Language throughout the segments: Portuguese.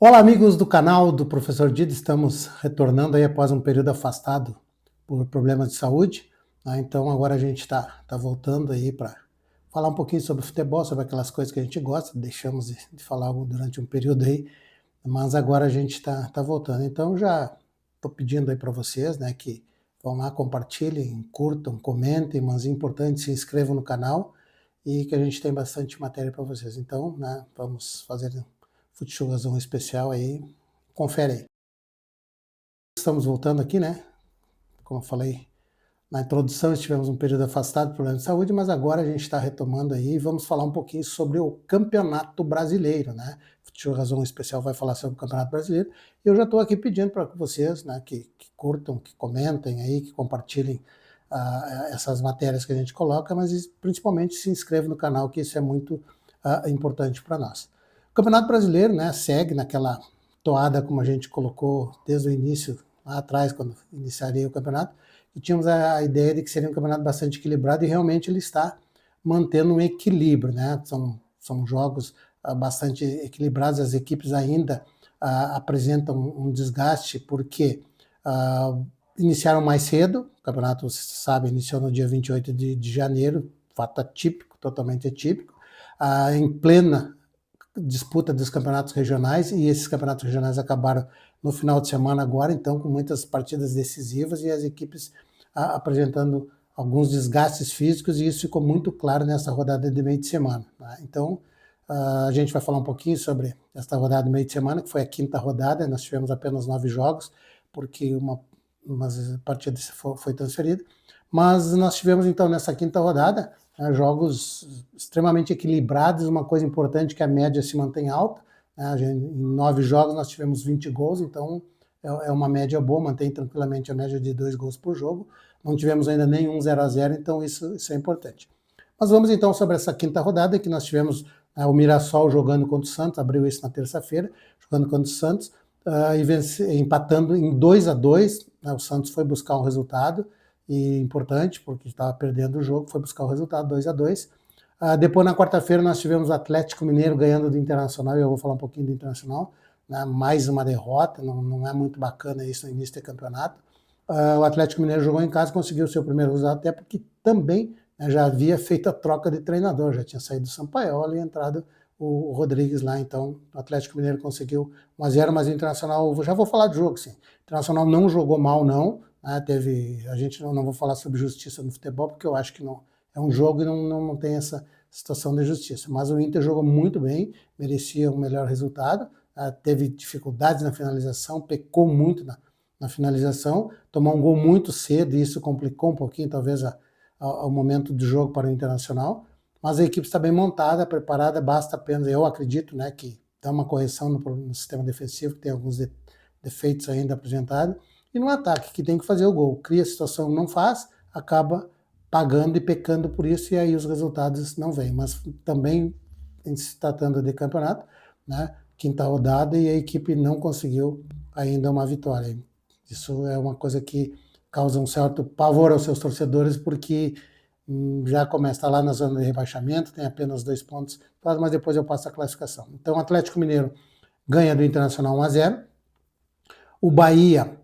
Olá, amigos do canal do Professor Dido, estamos retornando aí após um período afastado por problemas de saúde, né? Então agora a gente está voltando aí para falar um pouquinho sobre futebol, sobre aquelas coisas que a gente gosta, deixamos de falar durante um período aí, mas agora a gente está voltando. Então já estou pedindo aí para vocês, né, que vão lá, compartilhem, curtam, comentem, mas é importante, se inscrevam no canal e que a gente tem bastante matéria para vocês. Então, né, vamos fazer Futeshowzão especial aí, confere aí. Estamos voltando aqui, né? Como eu falei na introdução, estivemos um período afastado por problemas de saúde, mas agora a gente está retomando aí e vamos falar um pouquinho sobre o Campeonato Brasileiro, né? Futeshowzão especial vai falar sobre o Campeonato Brasileiro. E eu já estou aqui pedindo para vocês, né, que curtam, que comentem aí, que compartilhem essas matérias que a gente coloca, mas principalmente se inscrevam no canal, que isso é muito importante para nós. O Campeonato Brasileiro, né, segue naquela toada como a gente colocou desde o início, lá atrás, quando iniciaria o campeonato, e tínhamos a ideia de que seria um campeonato bastante equilibrado, e realmente ele está mantendo um equilíbrio, né? São jogos bastante equilibrados, as equipes ainda apresentam um desgaste, porque iniciaram mais cedo, o campeonato, você sabe, iniciou no dia 28 de janeiro, fato atípico, totalmente atípico, em plena disputa dos campeonatos regionais, e esses campeonatos regionais acabaram no final de semana agora, então com muitas partidas decisivas e as equipes apresentando alguns desgastes físicos, e isso ficou muito claro nessa rodada de meio de semana, né? Então a gente vai falar um pouquinho sobre esta rodada de meio de semana, que foi a quinta rodada, nós tivemos apenas 9 jogos, porque uma partida foi transferida, mas nós tivemos então nessa quinta rodada jogos extremamente equilibrados, uma coisa importante que a média se mantém alta, né? Em 9 jogos nós tivemos 20 gols, então é uma média boa, mantém tranquilamente a média de 2 gols por jogo, não tivemos ainda nenhum 0-0, então isso é importante. Mas vamos então sobre essa quinta rodada, que nós tivemos o Mirassol jogando contra o Santos, abriu isso na terça-feira, jogando contra o Santos, e empatando em 2-2, né? O Santos foi buscar um resultado, e importante, porque estava perdendo o jogo, foi buscar o resultado 2-2. Depois, na quarta-feira, nós tivemos o Atlético Mineiro ganhando do Internacional, e eu vou falar um pouquinho do Internacional, né? Mais uma derrota, não é muito bacana isso no início do campeonato. O Atlético Mineiro jogou em casa, conseguiu o seu primeiro resultado, até porque também, né, já havia feito a troca de treinador, já tinha saído do Sampaoli e entrado o Rodrigues lá, então o Atlético Mineiro conseguiu 1-0, mas o Internacional, já vou falar do jogo, sim. O Internacional não jogou mal, não, a gente não vou falar sobre justiça no futebol, porque eu acho que não é um jogo e não tem essa situação de justiça. Mas o Inter jogou muito bem, merecia um melhor resultado, teve dificuldades na finalização, pecou muito na finalização, tomou um gol muito cedo e isso complicou um pouquinho, talvez, o momento do jogo para o Internacional. Mas a equipe está bem montada, preparada, basta apenas, eu acredito, né, que dá uma correção no sistema defensivo, que tem alguns defeitos ainda apresentados, e no ataque, que tem que fazer o gol. Cria a situação, não faz, acaba pagando e pecando por isso, e aí os resultados não vêm. Mas também, se tratando de campeonato, né, quinta rodada, e a equipe não conseguiu ainda uma vitória. Isso é uma coisa que causa um certo pavor aos seus torcedores, porque já começa, está lá na zona de rebaixamento, tem apenas 2 pontos, mas depois eu passo a classificação. Então o Atlético Mineiro ganha do Internacional 1-0, o Bahia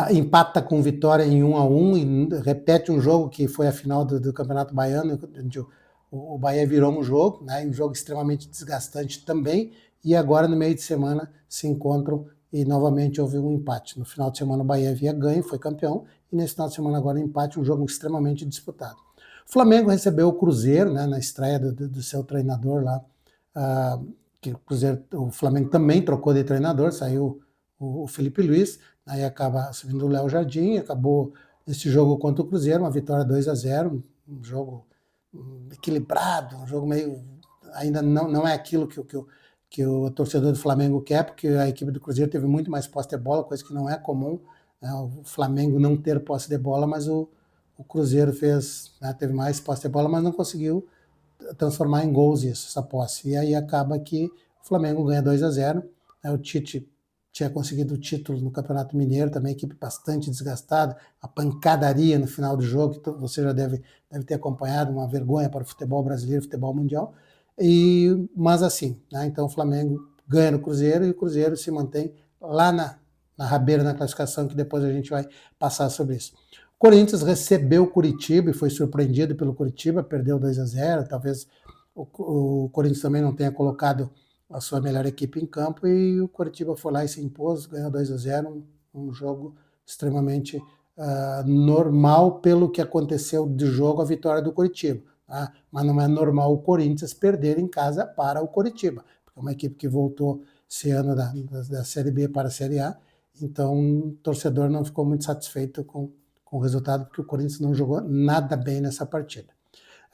empata com Vitória em 1-1 e repete um jogo que foi a final do Campeonato Baiano, onde o Bahia virou um jogo, né, um jogo extremamente desgastante também, e agora no meio de semana se encontram e novamente houve um empate. No final de semana o Bahia havia ganho, foi campeão, e nesse final de semana agora empate, um jogo extremamente disputado. O Flamengo recebeu o Cruzeiro, né, na estreia do seu treinador lá, que o Flamengo também trocou de treinador, saiu o Felipe Luiz, aí acaba subindo o Léo Jardim, acabou esse jogo contra o Cruzeiro, uma vitória 2-0, um jogo equilibrado, um jogo meio, ainda não é aquilo que o torcedor do Flamengo quer, porque a equipe do Cruzeiro teve muito mais posse de bola, coisa que não é comum, né, o Flamengo não ter posse de bola, mas o Cruzeiro teve mais posse de bola, mas não conseguiu transformar em gols essa posse. E aí acaba que o Flamengo ganha 2-0, né, o Tite tinha conseguido o título no Campeonato Mineiro, também equipe bastante desgastada, a pancadaria no final do jogo, que você já deve ter acompanhado, uma vergonha para o futebol brasileiro, futebol mundial, mas assim, né, então o Flamengo ganha no Cruzeiro e o Cruzeiro se mantém lá na rabeira na classificação, que depois a gente vai passar sobre isso. O Corinthians recebeu o Curitiba e foi surpreendido pelo Curitiba, perdeu 2-0, talvez o Corinthians também não tenha colocado a sua melhor equipe em campo e o Curitiba foi lá e se impôs, ganhou 2-0, um jogo extremamente normal pelo que aconteceu de jogo, a vitória do Curitiba. Tá? Mas não é normal o Corinthians perder em casa para o Curitiba, porque é uma equipe que voltou esse ano da Série B para a Série A, então o torcedor não ficou muito satisfeito com o resultado, porque o Corinthians não jogou nada bem nessa partida.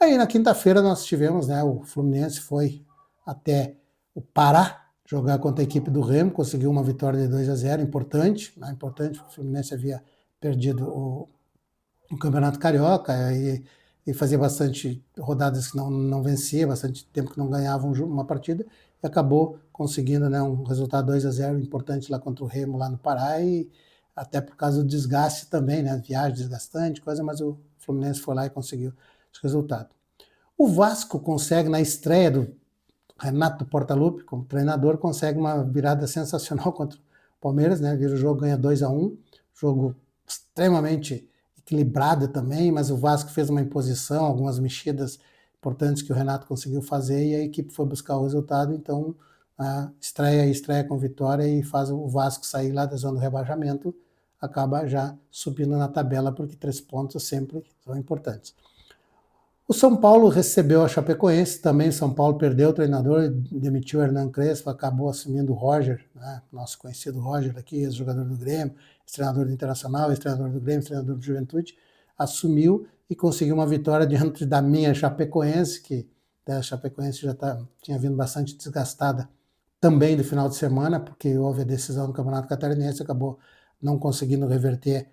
Aí na quinta-feira nós tivemos, né, o Fluminense foi até o Pará jogar contra a equipe do Remo, conseguiu uma vitória de 2-0, importante, né, importante, porque o Fluminense havia perdido o Campeonato Carioca e fazia bastante rodadas que não vencia, bastante tempo que não ganhava uma partida, e acabou conseguindo, né, um resultado 2-0 importante lá contra o Remo, lá no Pará, e até por causa do desgaste também, né, viagem desgastante, coisa, mas o Fluminense foi lá e conseguiu esse resultado. O Vasco consegue, na estreia do Renato Portaluppi, como treinador, consegue uma virada sensacional contra o Palmeiras, né, vira o jogo, ganha 2-1, jogo extremamente equilibrado também, mas o Vasco fez uma imposição, algumas mexidas importantes que o Renato conseguiu fazer e a equipe foi buscar o resultado, então estreia com vitória e faz o Vasco sair lá da zona do rebaixamento, acaba já subindo na tabela, porque 3 pontos sempre são importantes. O São Paulo recebeu a Chapecoense, também São Paulo perdeu o treinador, demitiu o Hernan Crespo, acabou assumindo o Roger, né, nosso conhecido Roger aqui, ex-jogador do Grêmio, ex-treinador do Internacional, ex-treinador do Grêmio, ex-treinador do Juventude, assumiu e conseguiu uma vitória diante da minha Chapecoense, que a Chapecoense já tinha vindo bastante desgastada também do final de semana, porque houve a decisão do Campeonato Catarinense, acabou não conseguindo reverter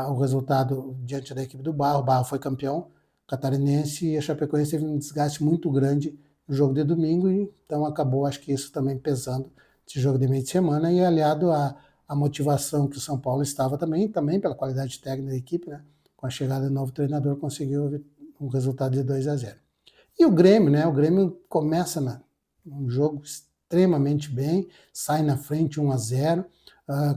o resultado diante da equipe do Barro. O Barro foi campeão catarinense e a Chapecoense teve um desgaste muito grande no jogo de domingo, e então acabou, acho que isso também pesando esse jogo de meio de semana, e aliado à motivação que o São Paulo estava também pela qualidade técnica da equipe, né? Com a chegada do novo treinador, conseguiu um resultado de 2-0. E o Grêmio, né? O Grêmio começa um jogo extremamente bem, sai na frente 1-0,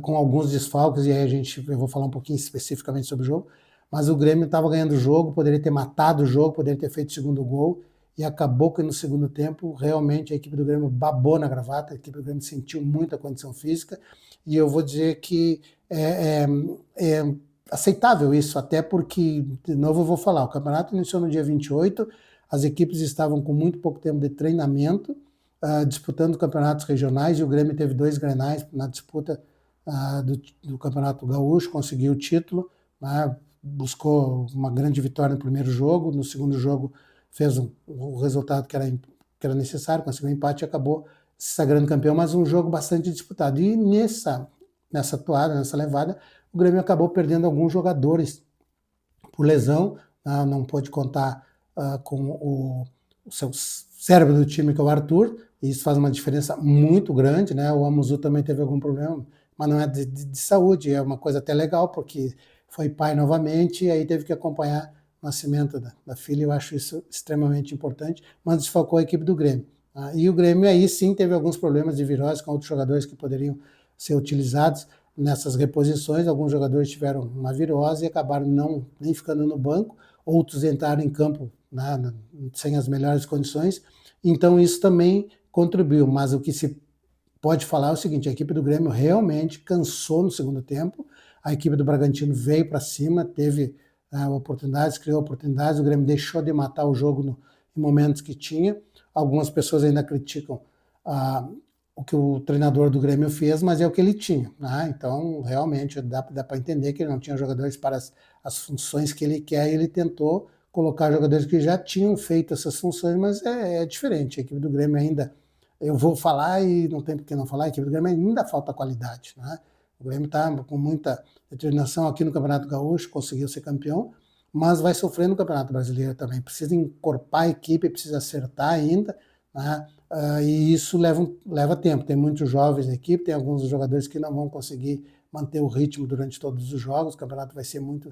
com alguns desfalques, e aí eu vou falar um pouquinho especificamente sobre o jogo, mas o Grêmio estava ganhando o jogo, poderia ter matado o jogo, poderia ter feito o segundo gol, e acabou que no segundo tempo, realmente a equipe do Grêmio babou na gravata, a equipe do Grêmio sentiu muita condição física, e eu vou dizer que é aceitável isso, até porque, de novo eu vou falar, o campeonato iniciou no dia 28, as equipes estavam com muito pouco tempo de treinamento, disputando campeonatos regionais, e o Grêmio teve 2 grenais na disputa do Campeonato Gaúcho, conseguiu o título, né, buscou uma grande vitória no primeiro jogo, no segundo jogo fez o resultado que era necessário, conseguiu um empate e acabou se sagrando campeão, mas um jogo bastante disputado. E nessa toada, nessa levada, o Grêmio acabou perdendo alguns jogadores por lesão, não pôde contar com o seu cérebro do time, que é o Arthur, e isso faz uma diferença muito grande, né? O Amuzu também teve algum problema, mas não é de saúde, é uma coisa até legal, porque foi pai novamente e aí teve que acompanhar o nascimento da filha, eu acho isso extremamente importante, mas desfalcou a equipe do Grêmio. E o Grêmio aí sim teve alguns problemas de virose com outros jogadores que poderiam ser utilizados nessas reposições. Alguns jogadores tiveram uma virose e acabaram nem ficando no banco, outros entraram em campo, né, sem as melhores condições, então isso também contribuiu, mas o que se pode falar é o seguinte: a equipe do Grêmio realmente cansou no segundo tempo, a equipe do Bragantino veio para cima, teve oportunidades, criou oportunidades, o Grêmio deixou de matar o jogo em momentos que tinha. Algumas pessoas ainda criticam o que o treinador do Grêmio fez, mas é o que ele tinha, né? Então realmente dá para entender que ele não tinha jogadores para as funções que ele quer, e ele tentou colocar jogadores que já tinham feito essas funções, mas é diferente. A equipe do Grêmio ainda, eu vou falar e não tem por que não falar, a equipe do Grêmio ainda falta qualidade, né? O Grêmio está com muita determinação aqui no Campeonato Gaúcho, conseguiu ser campeão, mas vai sofrer no Campeonato Brasileiro também. Precisa encorpar a equipe, precisa acertar ainda, né? E isso leva tempo. Tem muitos jovens na equipe, tem alguns jogadores que não vão conseguir manter o ritmo durante todos os jogos. O campeonato vai ser muito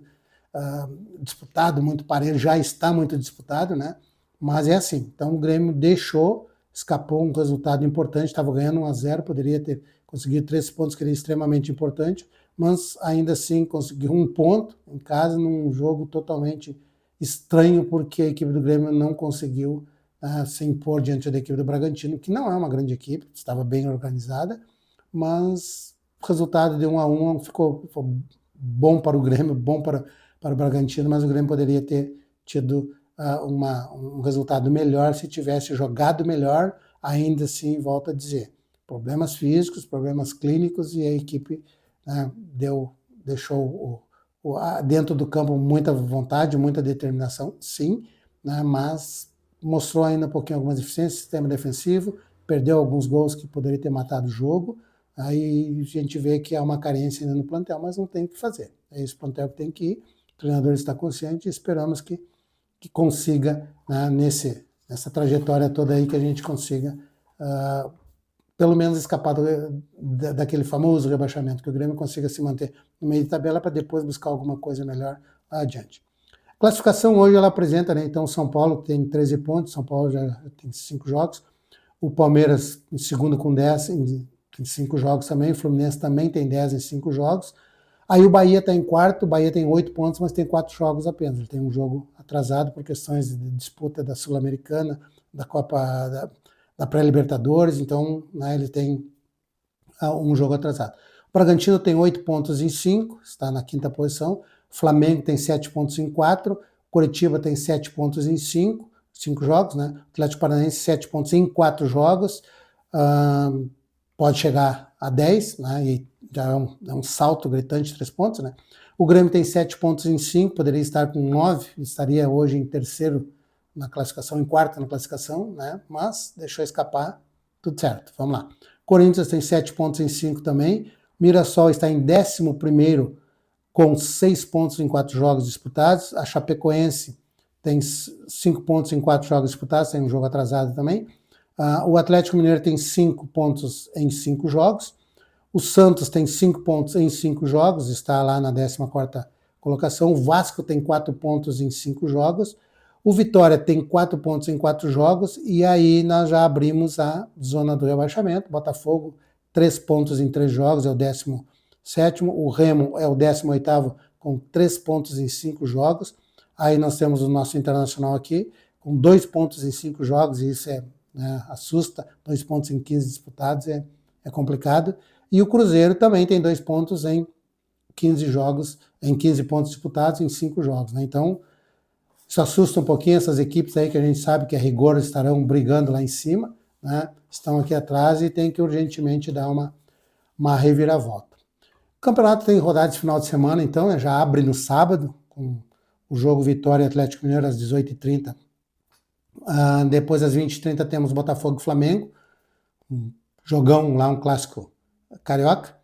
disputado, muito parelho, já está muito disputado, né? Mas é assim. Então o Grêmio deixou escapou um resultado importante, estava ganhando 1-0, poderia ter conseguido 3 pontos, que seria extremamente importante, mas ainda assim conseguiu 1 ponto em casa, num jogo totalmente estranho, porque a equipe do Grêmio não conseguiu se impor diante da equipe do Bragantino, que não é uma grande equipe, estava bem organizada, mas o resultado de 1-1 ficou bom para o Grêmio, bom para o Bragantino, mas o Grêmio poderia ter tido um resultado melhor se tivesse jogado melhor. Ainda assim, volto a dizer, problemas físicos, problemas clínicos, e a equipe deixou dentro do campo muita vontade, muita determinação, sim, né, mas mostrou ainda um pouquinho algumas deficiências, sistema defensivo, perdeu alguns gols que poderia ter matado o jogo. Aí a gente vê que há uma carência ainda no plantel, mas não tem o que fazer. É esse plantel que tem que ir, o treinador está consciente, e esperamos que consiga, né, nessa trajetória toda aí, que a gente consiga pelo menos escapar daquele famoso rebaixamento, que o Grêmio consiga se manter no meio de tabela para depois buscar alguma coisa melhor adiante. A classificação hoje ela apresenta, né, então São Paulo tem 13 pontos, São Paulo já tem 5 jogos, o Palmeiras em segundo com 10 em 5 jogos também, o Fluminense também tem 10 em 5 jogos, aí o Bahia está em quarto, o Bahia tem 8 pontos, mas tem 4 jogos apenas, ele tem um jogo atrasado por questões de disputa da Sul-Americana, da Copa da pré-Libertadores, então, né, ele tem um jogo atrasado. O Bragantino tem 8 pontos em 5, está na 5ª posição, o Flamengo tem 7 pontos em 4, Coritiba tem 7 pontos em 5 jogos, né? O Atlético Paranaense 7 pontos em 4 jogos, pode chegar a 10, né? E já é um salto gritante, 3 pontos, né? O Grêmio tem 7 pontos em 5, poderia estar com 9, estaria hoje em terceiro na classificação, em quarto na classificação, né? Mas deixou escapar, tudo certo, vamos lá. Corinthians tem 7 pontos em 5 também, Mirassol está em 11º com 6 pontos em 4 jogos disputados, a Chapecoense tem 5 pontos em 4 jogos disputados, tem um jogo atrasado também, o Atlético Mineiro tem 5 pontos em 5 jogos, o Santos tem 5 pontos em 5 jogos, está lá na 14ª colocação, o Vasco tem 4 pontos em 5 jogos, o Vitória tem 4 pontos em 4 jogos, e aí nós já abrimos a zona do rebaixamento. Botafogo, 3 pontos em 3 jogos, é o 17º. O Remo é o 18º com 3 pontos em 5 jogos. Aí nós temos o nosso Internacional aqui, com 2 pontos em 5 jogos, e isso assusta. 2 pontos em 15 disputados é complicado. E o Cruzeiro também tem 2 pontos em 15 jogos, em 15 pontos disputados em 5 jogos, né? Então, isso assusta um pouquinho essas equipes aí que a gente sabe que a rigor estarão brigando lá em cima, né? Estão aqui atrás e tem que urgentemente dar uma reviravolta. O campeonato tem rodada de final de semana, então, né? Já abre no sábado, com o jogo Vitória e Atlético Mineiro às 18h30. Depois às 20h30 temos Botafogo e Flamengo, um jogão lá, um clássico carioca.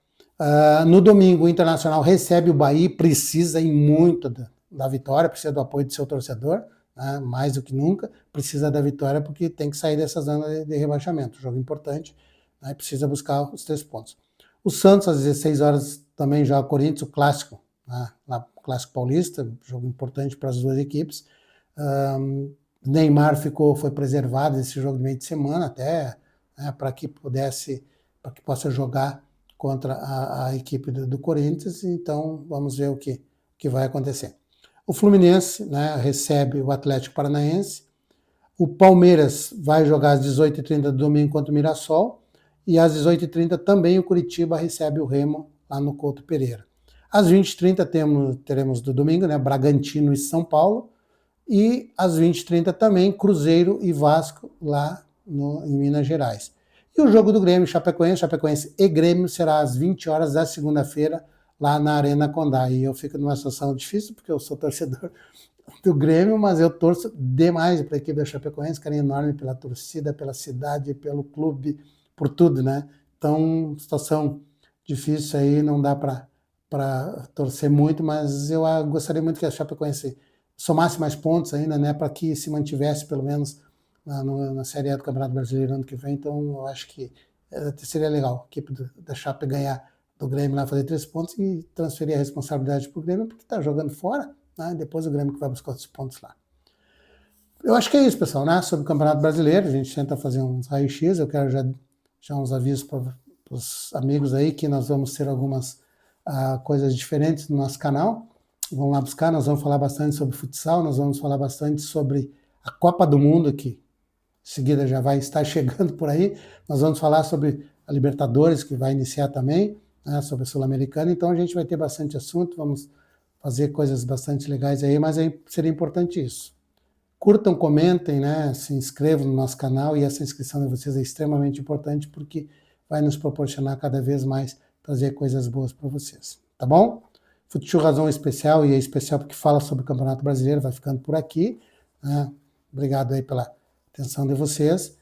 No domingo o Internacional recebe o Bahia, precisa ir muito da vitória, precisa do apoio do seu torcedor, né, mais do que nunca, precisa da vitória porque tem que sair dessa zona de rebaixamento, jogo importante, né, precisa buscar os 3 pontos. O Santos às 16 horas também joga o Corinthians, o clássico, né, o clássico paulista, jogo importante para as duas equipes. Neymar foi preservado desse jogo de meio de semana até, né, para que possa jogar contra a equipe do Corinthians, então vamos ver o que vai acontecer. O Fluminense, né, recebe o Atlético Paranaense, o Palmeiras vai jogar às 18h30 do domingo contra o Mirassol, e às 18h30 também o Curitiba recebe o Remo lá no Couto Pereira. Às 20h30 teremos do domingo, né, Bragantino e São Paulo, e às 20h30 também Cruzeiro e Vasco lá em Minas Gerais. E o jogo do Grêmio, Chapecoense e Grêmio será às 20 horas da segunda-feira lá na Arena Condá. E eu fico numa situação difícil, porque eu sou torcedor do Grêmio, mas eu torço demais para a equipe da Chapecoense, carinho enorme pela torcida, pela cidade, pelo clube, por tudo, né? Então, situação difícil aí, não dá para torcer muito, mas eu gostaria muito que a Chapecoense somasse mais pontos ainda, né, para que se mantivesse pelo menos na Série A do Campeonato Brasileiro ano que vem. Então eu acho que seria legal a equipe da Chape ganhar do Grêmio lá, fazer 3 pontos e transferir a responsabilidade para o Grêmio, porque está jogando fora, né, depois o Grêmio que vai buscar outros pontos lá. Eu acho que é isso, pessoal, né? Sobre o Campeonato Brasileiro, a gente tenta fazer uns raio-x, eu quero já uns avisos para os amigos aí que nós vamos ter algumas coisas diferentes no nosso canal. Vamos lá buscar, nós vamos falar bastante sobre futsal, nós vamos falar bastante sobre a Copa do Mundo, que em seguida já vai estar chegando por aí. Nós vamos falar sobre a Libertadores, que vai iniciar também, né, sobre a Sul-Americana. Então a gente vai ter bastante assunto, vamos fazer coisas bastante legais aí, mas aí seria importante isso. Curtam, comentem, né, se inscrevam no nosso canal, e essa inscrição de vocês é extremamente importante porque vai nos proporcionar cada vez mais trazer coisas boas para vocês, tá bom? Futsal Razão Especial, e é especial porque fala sobre o Campeonato Brasileiro, vai ficando por aqui, né? Obrigado aí pela atenção de vocês,